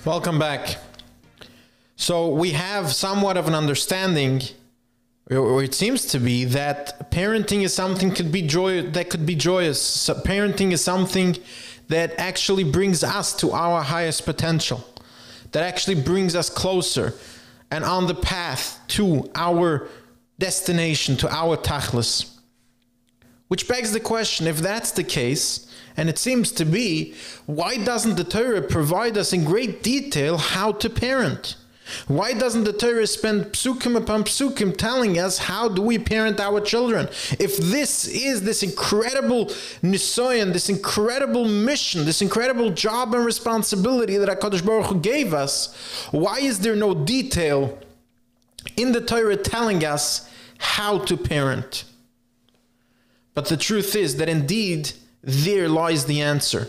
Welcome back. So we have somewhat of an understanding, or it seems to be, that parenting is something that could be joyous. So parenting is something that actually brings us to our highest potential, that actually brings us closer and on the path to our destination, to our tachlis. Which begs the question, if that's the case, and it seems to be, why doesn't the Torah provide us in great detail how to parent? Why doesn't the Torah spend psukim upon psukim telling us how do we parent our children? If this is this incredible nisoyan, this incredible mission, this incredible job and responsibility that HaKadosh Baruch Hu gave us, why is there no detail in the Torah telling us how to parent? But the truth is that indeed, there lies the answer.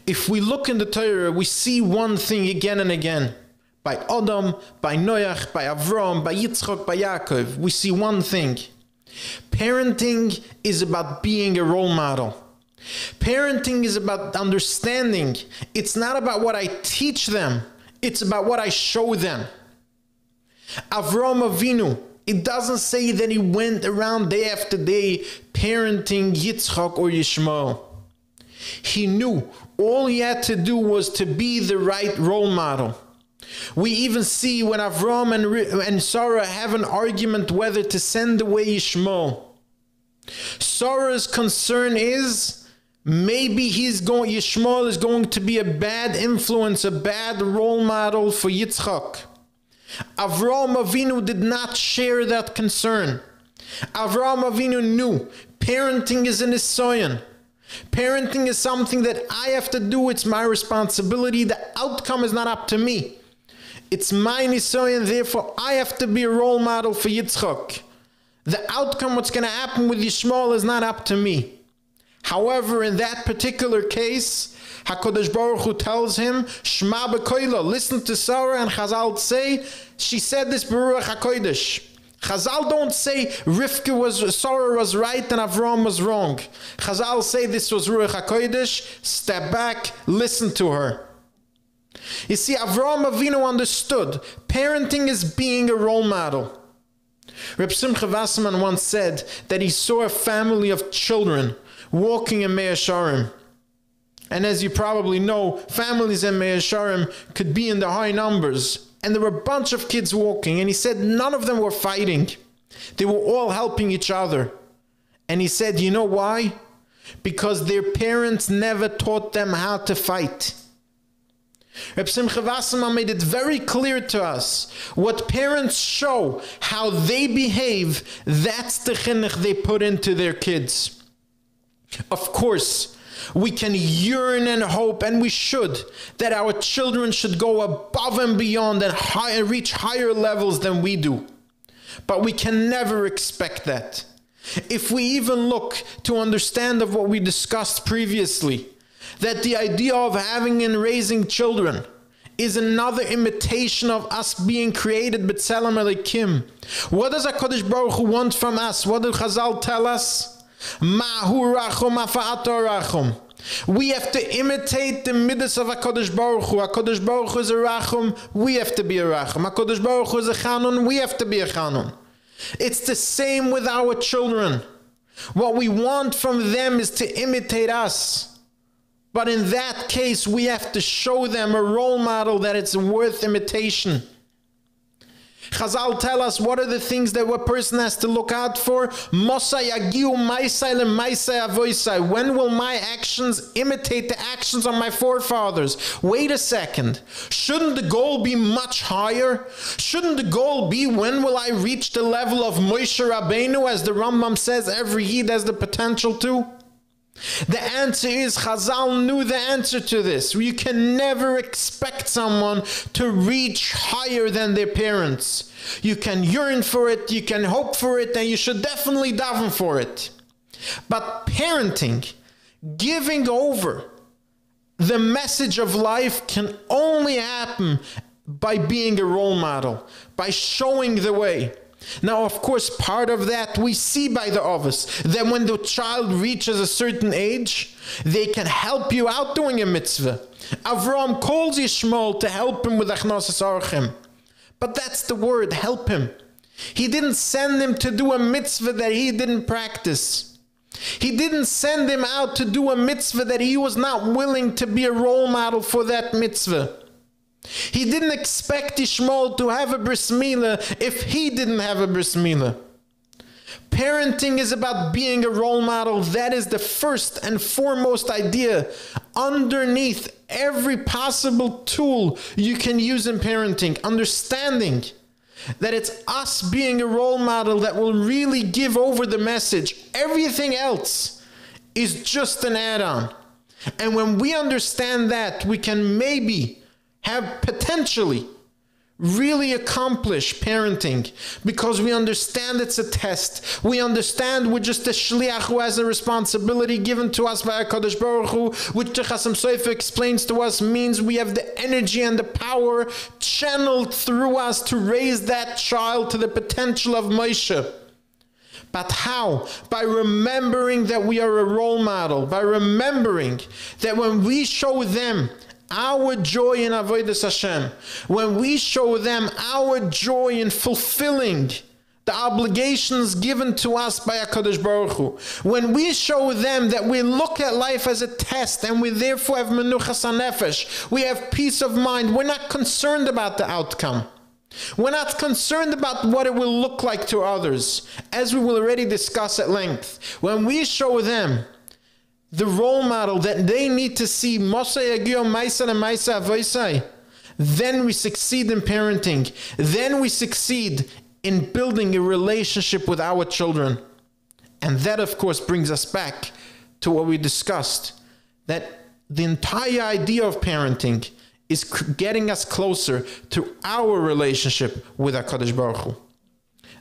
If we look in the Torah, we see one thing again and again. By Adam, by Noach, by Avram, by Yitzchak, by Yaakov, we see one thing. Parenting is about being a role model. Parenting is about understanding. It's not about what I teach them. It's about what I show them. Avram Avinu, it doesn't say that he went around day after day parenting Yitzchak or Yishmael. He knew all he had to do was to be the right role model. We even see when Avram and Sarah have an argument whether to send away Yishmael. Sarah's concern is maybe Yishmael is going to be a bad influence, a bad role model for Yitzchak. Avraham Avinu did not share that concern. Avraham Avinu knew parenting is an nisoyan. Parenting is something that I have to do. It's my responsibility. The outcome is not up to me. It's my nisoyan, therefore I have to be a role model for Yitzchak. The outcome, what's going to happen with Yishmael, is not up to me. However, in that particular case, HaKadosh Baruch Hu tells him, Shema b'koila, listen to Sarah, and Chazal say, she said this Baruch HaKodesh. Chazal don't say Sarah was right and Avram was wrong. Chazal say this was Ruach HaKodesh, step back, listen to her. You see, Avram Avinu understood parenting is being a role model. Reb Simcha Wasserman once said that he saw a family of children walking in Mea Sharim. And as you probably know, families in Mea Sharim could be in the high numbers. And there were a bunch of kids walking. And he said none of them were fighting. They were all helping each other. And he said, you know why? Because their parents never taught them how to fight. Reb Simcha Wasserman made it very clear to us. What parents show, how they behave, that's the chinuch they put into their kids. Of course, we can yearn and hope, and we should, that our children should go above and beyond and reach higher levels than we do. But we can never expect that. If we even look to understand of what we discussed previously, that the idea of having and raising children is another imitation of us being created b'tzelem Elokim. What does HaKadosh Baruch Hu want from us? What do Chazal tell us? Mahu rachum afa'ato rachum. We have to imitate the midas of HaKadosh Baruch Hu. HaKadosh Baruch Hu is a rachum, we have to be a rachum. HaKadosh Baruch Hu is a chanun, we have to be a chanun. It's the same with our children. What we want from them is to imitate us. But in that case, we have to show them a role model that it's worth imitation. Chazal tell us what are the things that a person has to look out for. When will my actions imitate the actions of my forefathers? Wait a second. Shouldn't the goal be much higher? Shouldn't the goal be when will I reach the level of Moshe Rabbeinu, as the Rambam says, every Yid has the potential to? The answer is Chazal knew the answer to this. You can never expect someone to reach higher than their parents. You can yearn for it, you can hope for it, and you should definitely daven for it. But parenting, giving over the message of life, can only happen by being a role model, by showing the way. Now, of course, part of that we see by the Avos, that when the child reaches a certain age, they can help you out doing a mitzvah. Avram calls Yishmael to help him with Achnasas Orchim. But that's the word, help him. He didn't send him to do a mitzvah that he didn't practice. He didn't send him out to do a mitzvah that he was not willing to be a role model for that mitzvah. He didn't expect Yishmael to have a bris milah if he didn't have a bris milah. Parenting is about being a role model. That is the first and foremost idea underneath every possible tool you can use in parenting. Understanding that it's us being a role model that will really give over the message. Everything else is just an add-on. And when we understand that, we can maybe have potentially really accomplish parenting, because we understand it's a test. We understand we're just a shliach who has a responsibility given to us by HaKadosh Baruch Hu, which the Chasam Sofer explains to us means we have the energy and the power channeled through us to raise that child to the potential of Moshe. But how? By remembering that we are a role model, by remembering that when we show them our joy in Avodas Hashem, when we show them our joy in fulfilling the obligations given to us by HaKadosh Baruch Hu, when we show them that we look at life as a test and we therefore have menuchas hanefesh, we have peace of mind, we're not concerned about the outcome. We're not concerned about what it will look like to others, as we will already discuss at length. When we show them the role model that they need to see, then we succeed in parenting. Then we succeed in building a relationship with our children. And that, of course, brings us back to what we discussed, that the entire idea of parenting is getting us closer to our relationship with HaKadosh Baruch Hu.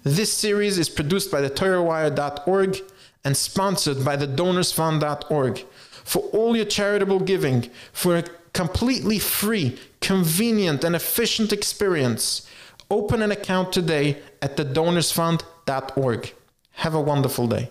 This series is produced by the TorahWire.org and sponsored by the DonorsFund.org. For all your charitable giving, for a completely free, convenient, and efficient experience, open an account today at the DonorsFund.org. Have a wonderful day.